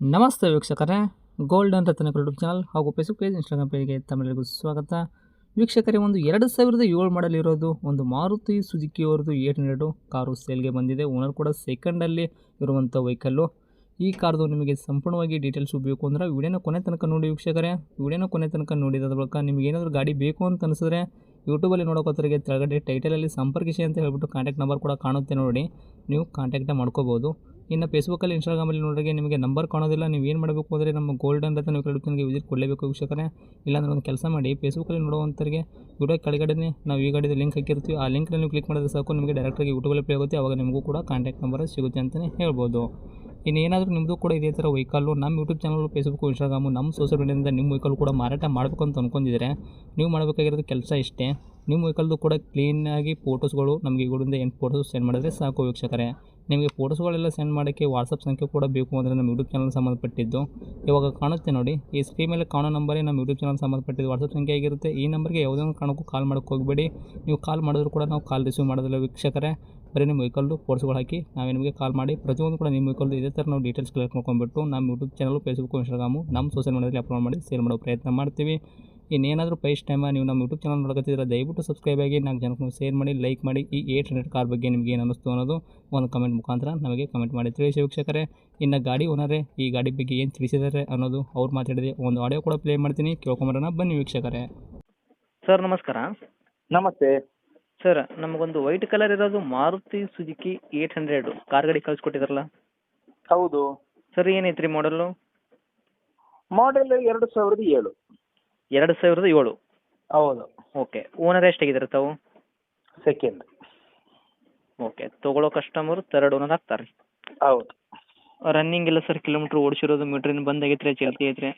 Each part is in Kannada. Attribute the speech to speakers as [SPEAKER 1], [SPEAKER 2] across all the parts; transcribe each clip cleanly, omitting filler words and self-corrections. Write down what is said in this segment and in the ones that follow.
[SPEAKER 1] ನಮಸ್ತೆ ವೀಕ್ಷಕರೇ, gold and Ratna YouTube channel ಹಾಗೂ ಫೇಸ್ಬುಕ್ ಪೇಜ್, ಇನ್ಸ್ಟಾಗ್ರಾಮ್ ಪೇಜ್ಗೆ ತಮ್ಮೆಲ್ಲರಿಗೂ ಸ್ವಾಗತ. ವೀಕ್ಷಕರೇ, ಒಂದು 2007 ಮಾಡಲ್ ಇರೋದು ಒಂದು ಮಾರುತಿ ಸುಜುಕಿ ಅವ್ರದ್ದು 800 ಕಾರು ಸೇಲ್ಗೆ ಬಂದಿದೆ. ಓನರ್ ಕೂಡ ಸೆಕೆಂಡಲ್ಲಿ ಇರುವಂಥ ವೆಹಿಕಲ್ಲು. ಈ ಕಾರ್ದು ನಿಮಗೆ ಸಂಪೂರ್ಣವಾಗಿ ಡೀಟೇಲ್ಸ್ ಬೇಕು ಅಂದರೆ ವಿಡಿಯೋನ ಕೊನೆ ತನಕ ನೋಡಿ ವೀಕ್ಷಕರೇ. ವಿಡಿಯೋನ ಕೊನೆ ತನಕ ನೋಡಿದ ಬಳಿಕ ನಿಮಗೆ ಏನಾದರೂ ಗಾಡಿ ಬೇಕು ಅಂತ ಅನಿಸಿದ್ರೆ ಯೂಟ್ಯೂಬಲ್ಲಿ ನೋಡೋಕೋತರಿಗೆ ಕೆಳಗಡೆ ಟೈಟಲಲ್ಲಿ ಸಂಪರ್ಕಿಸಿ ಅಂತ ಹೇಳ್ಬಿಟ್ಟು ಕಾಂಟ್ಯಾಕ್ಟ್ ನಂಬರ್ ಕೂಡ ಕಾಣುತ್ತೆ ನೋಡಿ, ನೀವು ಕಾಂಟ್ಯಾಕ್ಟ್ ಮಾಡ್ಕೋಬೋದು. ಇನ್ನು ಫೇಸ್ಬುಕ್ಕಲ್ಲಿ, ಇನ್ಸ್ಟಾಗ್ರಾಮಲ್ಲಿ ನೋಡಿದ್ರೆ ನಿಮಗೆ ನಂಬರ್ ಕಾಣೋದಿಲ್ಲ. ನೀವು ಏನು ಮಾಡಬೇಕು ಅಂದರೆ ನಮ್ಮ ಗೋಲ್ಡನ್ ರತ್ನ ಯೂಟ್ಯೂಬ್ ಚಾನಲ್ಗೆ ವಿಸಿಟ್ ಕೊಡಲೇಬೇಕು ವೀಕ್ಷಕರೇ. ಇಲ್ಲಾಂದ್ರೆ ಒಂದು ಕೆಲಸ ಮಾಡಿ, ಫೇಸ್ಬುಕ್ಕಲ್ಲಿ ನೋಡುವಂಥವ್ರಿಗೆ ವಿಡಿಯೋ ಕೆಳಗಡೆ ನಾವು ಈ ಗಾಡಿದ ಲಿಂಕ್ ಹಾಕಿರ್ತೀವಿ. ಆ ಲಿಂಕ್ನಲ್ಲಿ ನೀವು ಕ್ಲಿಕ್ ಮಾಡಿದ್ರೆ ಸಾಕು, ನಿಮಗೆ ಡೈರೆಕ್ಟಾಗಿ ಯೂಟ್ಯೂಬಲ್ಲಿ ಪ್ಲೇ ಆಗುತ್ತೆ. ಆವಾಗ ನಿಮಗೂ ಕೂಡ ಕಾಂಟ್ಯಾಕ್ಟ್ ನಂಬರ್ ಸಿಗುತ್ತೆ ಅಂತಲೇ ಹೇಳ್ಬೋದು. ಇನ್ನೇನಾದರೂ ನಿಮ್ಮದು ಕೂಡ ಇದೇ ಥರ ವೆಹಿಕಲ್ಲು ನಮ್ಮ ಯೂಟ್ಯೂಬ್ ಚಾನಲ್, ಫೇಸ್ಬುಕ್ಕು, ಇನ್ಸ್ಟಾಗ್ರಾಮು, ನಮ್ಮ ಸೋಷಿಯಲ್ ಮೀಡಿಯಾದಿಂದ ನಿಮ್ಮ ವೆಹಿಕಲ್ ಕೂಡ ಮಾರಾಟ ಮಾಡಬೇಕು ಅಂತ ಅಂದ್ಕೊಂಡಿದ್ರೆ ನೀವು ಮಾಡಬೇಕಾಗಿರೋದು ಕೆಲಸ ಇಷ್ಟೇ. ನಿಮ್ಮ ವೆಹಿಕಲ್ದು ಕೂಡ ಕ್ಲೀನಾಗಿ ಫೋಟೋಸ್ಗಳು ನಮಗೆ 7ರಿಂದ 8 ಫೋಟೋಸ್ ಸೆಂಡ್ ಮಾಡಿದ್ರೆ ಸಾಕು ವೀಕ್ಷಕರೇ. ನಿಮಗೆ ಫೋಟೋಸ್ಗಳೆಲ್ಲ ಸೆಂಡ್ ಮಾಡೋಕ್ಕೆ ವಾಟ್ಸಪ್ ಸಂಖ್ಯೆ ಕೂಡ ಬೇಕು ಅಂದರೆ ನಮ್ಮ ಯೂಟ್ಯೂಬ್ ಚಾನಲ್ ಸಂಬಂಧಪಟ್ಟಿದ್ದು ಇವಾಗ ಕಾಣುತ್ತೆ ನೋಡಿ, ಈ ಸ್ಕ್ರೀನ್ ಮೇಲೆ ಕಾಣೋ ನಂಬರೇ ನಮ್ಮ ಯೂಟ್ಯೂಬ್ ಚಾನಲ್ ಸಂಬಂಧಪಟ್ಟಿದ್ದು ವಾಟ್ಸಪ್ ಸಂಖ್ಯೆ ಆಗಿರುತ್ತೆ. ಈ ನಂಬರ್ಗೆ ಯಾವುದೇ ಒಂದು ಕಾರಣಕ್ಕೂ ಕಾಲ್ ಮಾಡೋಕ್ಕೆ ಹೋಗಬೇಡಿ. ನೀವು ಕಾಲ್ ಮಾಡಿದ್ರು ಕೂಡ ನಾವು ಕಾಲ್ ರಿಸೀವ್ ಮಾಡೋದಿಲ್ಲ ವೀಕ್ಷಕರೇ. ಬರೀ ನಿಮ್ಮ ವೆಹಿಕಲ್ದು ಫೋಟೋಸ್ಗಳು ಹಾಕಿ ನಾವೇ ನಿಮಗೆ ಕಾಲ್ ಮಾಡಿ ಪ್ರತಿಯೊಂದು ಕೂಡ ನಿಮ್ಮ ವೆಹಿಕಲ್ದು ಇದೇ ಥರ ನಾವು ಡೀಟೇಲ್ಸ್ ಕಲೆಕ್ಟ್ ಮಾಡ್ಕೊಂಡ್ಬಿಟ್ಟು ನಮ್ಮ ಯೂಟ್ಯೂಬ್ ಚಾನಲ್, ಫೇಸ್ಬುಕ್, ಇನ್ಸ್ಟಾಗ್ರಾಮು, ನಮ್ಮ ಸೋಷಿಯಲ್ ಮೀಡಿಯಾದಲ್ಲಿ ಅಪ್ಲೋಡ್ ಮಾಡಿ ಸೇಲ್ ಮಾಡೋ ಪ್ರಯತ್ನ ಮಾಡ್ತೀವಿ. ಇನ್ನೇನಾದರೂ ಫಸ್ಟ್ ಟೈಮ್ ನೀವು ನಮ್ಮ ಯೂಟ್ಯೂಬ್ ಚಾನಲ್ ನೋಡೋಕತ್ತಿದ್ರೆ ದಯವಿಟ್ಟು ಸಬ್ಸ್ಕ್ರೈಬ್ ಆಗಿ, 4 ಜನಕ್ಕೂ ಶೇರ್ ಮಾಡಿ, ಲೈಕ್ ಮಾಡಿ. ಈ 800 ಕಾರ್ ಬಗ್ಗೆ ನಿಮಗೆ ಏನು ಅನ್ನಿಸ್ತು ಅನ್ನೋದು ಒಂದು ಕಮೆಂಟ್ ಮುಖಾಂತರ ನಮಗೆ ಕಮೆಂಟ್ ಮಾಡಿ ತಿಳಿಸಿ ವೀಕ್ಷಕರೇ. ಇನ್ನು ಗಾಡಿ ಓನರೇ ಈ ಗಾಡಿ ಬಗ್ಗೆ ಏನು ತಿಳಿಸಿದ್ದಾರೆ ಅನ್ನೋದು ಅವ್ರು ಮಾತಾಡಿದೆ ಒಂದು ಆಡಿಯೋ ಕೂಡ ಪ್ಲೇ ಮಾಡ್ತೀನಿ, ಕೇಳ್ಕೊಂಬರೋಣ ಬನ್ನಿ ವೀಕ್ಷಕರೇ.
[SPEAKER 2] ಸರ್ ನಮಸ್ಕಾರ.
[SPEAKER 3] ನಮಸ್ತೆ
[SPEAKER 2] ಸರ್, ನಮಗೊಂದು ವೈಟ್ ಕಲರ್ ಇರೋದು ಮಾರುತಿ ಸುಜುಕಿ 800 ಕಾರ್ ಗಾಡಿ ಕಳಿಸ್ಕೊಟ್ಟಿದ್ರಲ್ಲ
[SPEAKER 3] ಹೌದು.
[SPEAKER 2] ಸರ್, ಏನೈತ್ರಿ ಮಾಡಲು?
[SPEAKER 3] ಮಾಡೆಲ್ 2007.
[SPEAKER 2] 2007.
[SPEAKER 3] ಹೌದು.
[SPEAKER 2] ಓಕೆ. ಓನರ್ ಎಷ್ಟಾಗಿದ್ದಾರೆ ತಾವು?
[SPEAKER 3] ಸೆಕೆಂಡ್.
[SPEAKER 2] ಓಕೆ. ತೊಗೊಳ್ಳೋ ಕಸ್ಟಮರ್ ಥರ್ಡ್ ಓನರ್ ಆಗ್ತಾರೆ ರೀ.
[SPEAKER 3] ಹೌದು.
[SPEAKER 2] ರನ್ನಿಂಗ್ ಇಲ್ಲ ಸರ್, ಕಿಲೋಮೀಟ್ರ್ ಓಡಿಸಿರೋದು ಮೀಟ್ರಿನ ಬಂದ್ ಆಗೈತ್ರಿ, ಚಲ್ತಿ ಐತ್ರಿ?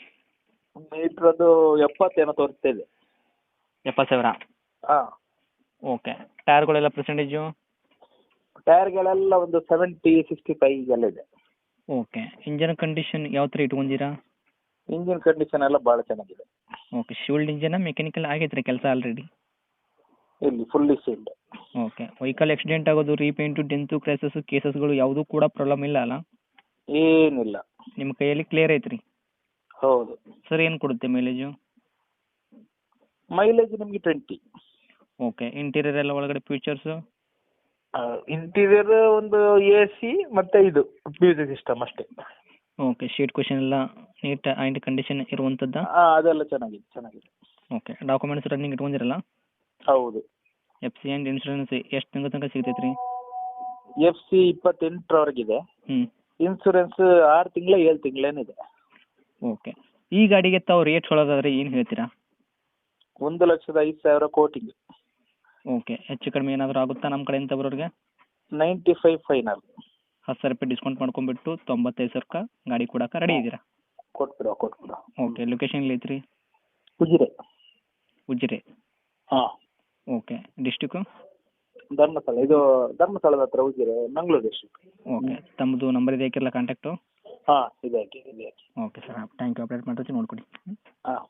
[SPEAKER 3] ಮೀಟ್ರ್ ಅದು 70 ಏನೋ ತೋರಿಸ್ತಾ ಇದೆ.
[SPEAKER 2] 70,000.
[SPEAKER 3] ಹಾಂ.
[SPEAKER 2] ಓಕೆ. ಟೈರ್ಗಳೆಲ್ಲ ಪರ್ಸೆಂಟೇಜು?
[SPEAKER 3] ಟೈರ್ಗಳೆಲ್ಲ ಒಂದು 70-65 ಎಲ್ಲ ಇದೆ.
[SPEAKER 2] ಓಕೆ. ಇಂಜನ್ ಕಂಡೀಷನ್ ಯಾವ ಥರ ಇಟ್ಕೊಂಡಿರಾ?
[SPEAKER 3] ಇಂಜಿನ್ ಕಂಡೀಷನ್ ಎಲ್ಲ ಭಾಳ ಚೆನ್ನಾಗಿದೆ.
[SPEAKER 2] ಓಕೆ. ಶೀಲ್ಡ್ ಇಂಜನ, ಮೆಕ್ಯಾನಿಕಲ್ ಆಗೈತ್ರಿ ಕೆಲಸ ಆಲ್ರೆಡಿ?
[SPEAKER 3] ಇಲ್ಲಿ fully sealed.
[SPEAKER 2] Okay. Vehicle accident ಆಗೋದು, ರೀಪೇಂಟು, ಡೆಂತು, ಕ್ರ್ಯಾಸಸ್, ಕೇಸಸ್ಗಳು ಯಾವುದೂ ಕೂಡ ಪ್ರಾಬ್ಲಮ್ ಇಲ್ಲ ಅಲ್ಲ?
[SPEAKER 3] ಏನಿಲ್ಲ.
[SPEAKER 2] ನಿಮ್ಮ ಕೈಯಲ್ಲಿ ಕ್ಲಿಯರ್ ಐತ್ರಿ?
[SPEAKER 3] ಹೌದು.
[SPEAKER 2] ಸರ್, ಏನು ಕೊಡುತ್ತೆ ಮೈಲೇಜು?
[SPEAKER 3] ಮೈಲೇಜ್ ನಿಮಗೆ 20.
[SPEAKER 2] ಓಕೆ. ಇಂಟೀರಿಯರ್ ಎಲ್ಲ ಒಳಗಡೆ ಫೀಚರ್ಸು?
[SPEAKER 3] ಇಂಟೀರಿಯರ್ ಒಂದು AC ಮತ್ತು ಇದು ಮ್ಯೂಸಿಕ್ ಸಿಸ್ಟಮ್ ಅಷ್ಟೇ.
[SPEAKER 2] ಓಕೆ. ಶೀಟ್ ಕ್ವಶನ್ ಎಲ್ಲ ನೀಟ್ ಆ್ಯಂಡ್ ಕಂಡೀಷನ್ ಇರುವಂಥದ್ದು?
[SPEAKER 3] ಅದೆಲ್ಲ ಚೆನ್ನಾಗಿದೆ.
[SPEAKER 2] ಓಕೆ. ಡಾಕ್ಯುಮೆಂಟ್ಸ್ ರನ್ನಿಂಗ್ ಇಟ್ಕೊಂಡಿರಲ್ಲ?
[SPEAKER 3] ಹೌದು.
[SPEAKER 2] FC ಆ್ಯಂಡ್ ಇನ್ಶೂರೆನ್ಸ್ ಎಷ್ಟು ತಿಂಗಳ ತನಕ ಸಿಗ್ತೈತೆ ರೀ?
[SPEAKER 3] FC 28ರವರೆಗಿದೆ. ಇನ್ಸೂರೆನ್ಸ್ 6 ತಿಂಗಳ 7 ತಿಂಗಳೇನಿದೆ.
[SPEAKER 2] ಓಕೆ. ಈ ಗಾಡಿಗೆ ತಾವು ರೇಟ್ ಹೇಳೋದಾದ್ರೆ ಏನು ಹೇಳ್ತೀರಾ?
[SPEAKER 3] 1,05,000 ಕೋಟಿಂಗ್.
[SPEAKER 2] ಓಕೆ. ಹೆಚ್ಚು ಕಡಿಮೆ ಏನಾದರೂ ಆಗುತ್ತಾ ನಮ್ಮ ಕಡೆಯಿಂದ ಬರೋರಿಗೆ?
[SPEAKER 3] 95 ಫೈನಲ್.
[SPEAKER 2] 10,000 ರೂಪಾಯಿ ಡಿಸ್ಕೌಂಟ್ ಮಾಡ್ಕೊಂಡ್ಬಿಟ್ಟು 95,000ಕ್ಕೆ ಗಾಡಿ ಕೊಡೋಕೆ ರೆಡಿ ಇದ್ದೀರಾ?
[SPEAKER 3] ಕೊಟ್ಬಿಡು.
[SPEAKER 2] ಓಕೆ. ಲೊಕೇಶನ್ ಎಲ್ಲಿ ಐತ್ರಿ? ಉಜಿರೆ.
[SPEAKER 3] ಹಾಂ.
[SPEAKER 2] ಓಕೆ. ಡಿಸ್ಟಿಕ್ಕು?
[SPEAKER 3] ಧರ್ಮಸ್ಥಳ. ಇದು ಧರ್ಮಸ್ಥಳದ ಹತ್ರ ಉಜಿರೆ, ಮಂಗಳೂರು ಡಿಸ್ಟ್ರಿಕ್ಟ್.
[SPEAKER 2] ಓಕೆ. ತಮ್ಮದು ನಂಬರ್ ಇದೆ ಹಾಕಿರಲ್ಲ ಕಾಂಟ್ಯಾಕ್ಟು?
[SPEAKER 3] ಹಾಂ, ಇದೆ.
[SPEAKER 2] Okay sir, thank you. Update ಮಾಡ್ತೀವಿ, ನೋಡ್ಕೊಡಿ.
[SPEAKER 3] ಹಾಂ.